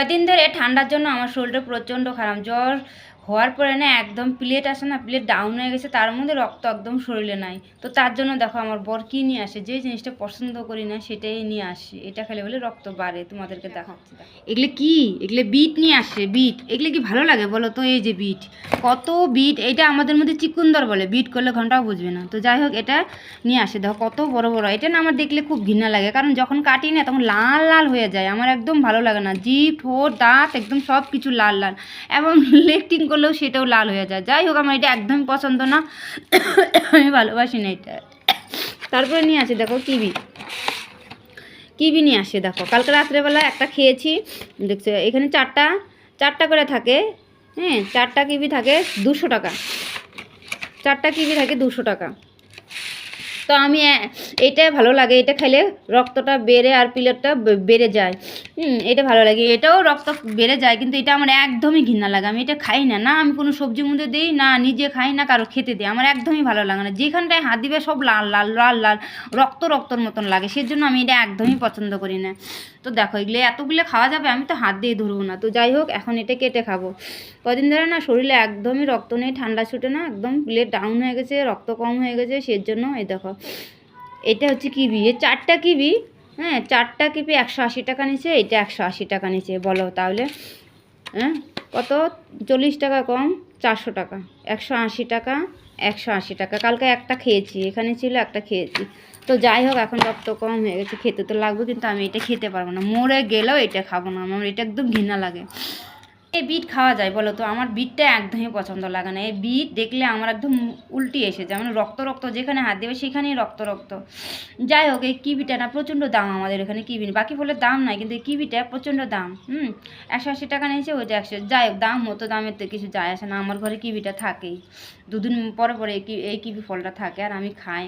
কয়দিন ধরে ঠান্ডার জন্য আমার শরীরটা প্রচণ্ড খারাপ, জ্বর হওয়ার পরে না একদম প্লেট আসে না, প্লেট ডাউন হয়ে গেছে, তার মধ্যে রক্ত একদম শরীরে নাই। তো তার জন্য দেখো আমার বর কী নিয়ে আসে, যে জিনিসটা পছন্দ করি না সেটাই নিয়ে আসে, এটা খেলে বলে রক্ত বাড়ে। তোমাদেরকে দেখাচ্ছি, এগুলো কি, এগুলো বিট নিয়ে আসে। বিট এগুলো কি ভালো লাগে বলো তো? এই যে বিট, কত বিট, এটা আমাদের মধ্যে চিকুন্দর বলে, বিট করলে ঘন্টাও বুঝবে না। তো যাই হোক, এটা নিয়ে আসে, দেখো কত বড় বড়। এটা না আমার দেখলে খুব ঘৃণা লাগে, কারণ যখন কাটি না তখন লাল লাল হয়ে যায়, আমার একদম ভালো লাগে না। জিভ, ঠোঁট, দাঁত একদম সব কিছু লাল লাল, এবং লেকটিং করলেও সেটাও লাল হয়ে যায়। যাই হোক, আমার এটা একদমই পছন্দ না, আমি ভালোবাসি না এটা। তারপরে নিয়ে আসে দেখো কিবি, কিবি নিয়ে আসে। দেখো কালকে রাত্রেবেলা একটা খেয়েছি, দেখছো এখানে চারটা চারটা করে থাকে। হ্যাঁ, চারটা কিবি থাকে 200 টাকা, চারটা কিবি থাকে 200 টাকা। তো আমি এইটাই ভালো লাগে, এটা খেলে রক্তটা বেড়ে আর প্লেটটা বেড়ে যায়। এটা ভালো লাগে, এটাও রক্ত বেড়ে যায়, কিন্তু এটা আমার একদমই ঘৃণা লাগে, আমি এটা খাই না। না আমি কোনো সবজির মধ্যে দিই না, নিজে খাই না, কারো খেতে দিই, আমার একদমই ভালো লাগে না। যেখানটায় হাত দিবে সব লাল লাল লাল লাল রক্ত রক্তর মতন লাগে, সেজন্য আমি এটা একদমই পছন্দ করি না। তো দেখো এগুলো এতগুলো খাওয়া যাবে, আমি তো হাত দিয়ে ধরবো না। তো যাই হোক, এখন এটা কেটে খাবো। কদিন ধরে না শরীরে একদমই রক্ত নেই, ঠান্ডা ছুটে না, একদম প্লেট ডাউন হয়ে গেছে, রক্ত কম হয়ে গেছে, সেজন্য এই দেখো এটা হচ্ছে কিবি, এই চারটা কিবি। হ্যাঁ, চারটা কিবি 180 টাকা নিচে, এটা 180 টাকা নিচে। বলো তাহলে হ্যাঁ কত? 40 টাকা কম, 400 টাকা, 180 টাকা, 180 টাকা। কালকে একটা খেয়েছি, এখানে ছিল একটা খেয়েছি। তো যাই হোক, এখন রক্ত কম হয়ে গেছে, খেতে তো লাগবে, কিন্তু আমি এটা খেতে পারবো না, মরে গেলেও এটা খাবো না, আমার এটা একদম ঘৃণা লাগে। এই বিট খাওয়া যায় বলো তো? আমার বিটটা একদমই পছন্দ লাগে না, এই বিট দেখলে আমার একদম উল্টি এসে যায়, মানে রক্ত রক্ত, যেখানে হাত দেবে সেখানেই রক্ত রক্ত। যাই হোক, এই কিবিটা না প্রচণ্ড দাম আমাদের এখানে, কিবি বাকি ফলের দাম নাই, কিন্তু এই কিবিটা প্রচণ্ড দাম। 180 টাকা নিয়েছে, ওইটা 100। যাই হোক, দাম হতো, দামের তো কিছু যায় আসে না, আমার ঘরে কিবিটা থাকেই, দুদিন পরে পরে এই কিবি ফলটা থাকে, আর আমি খাই।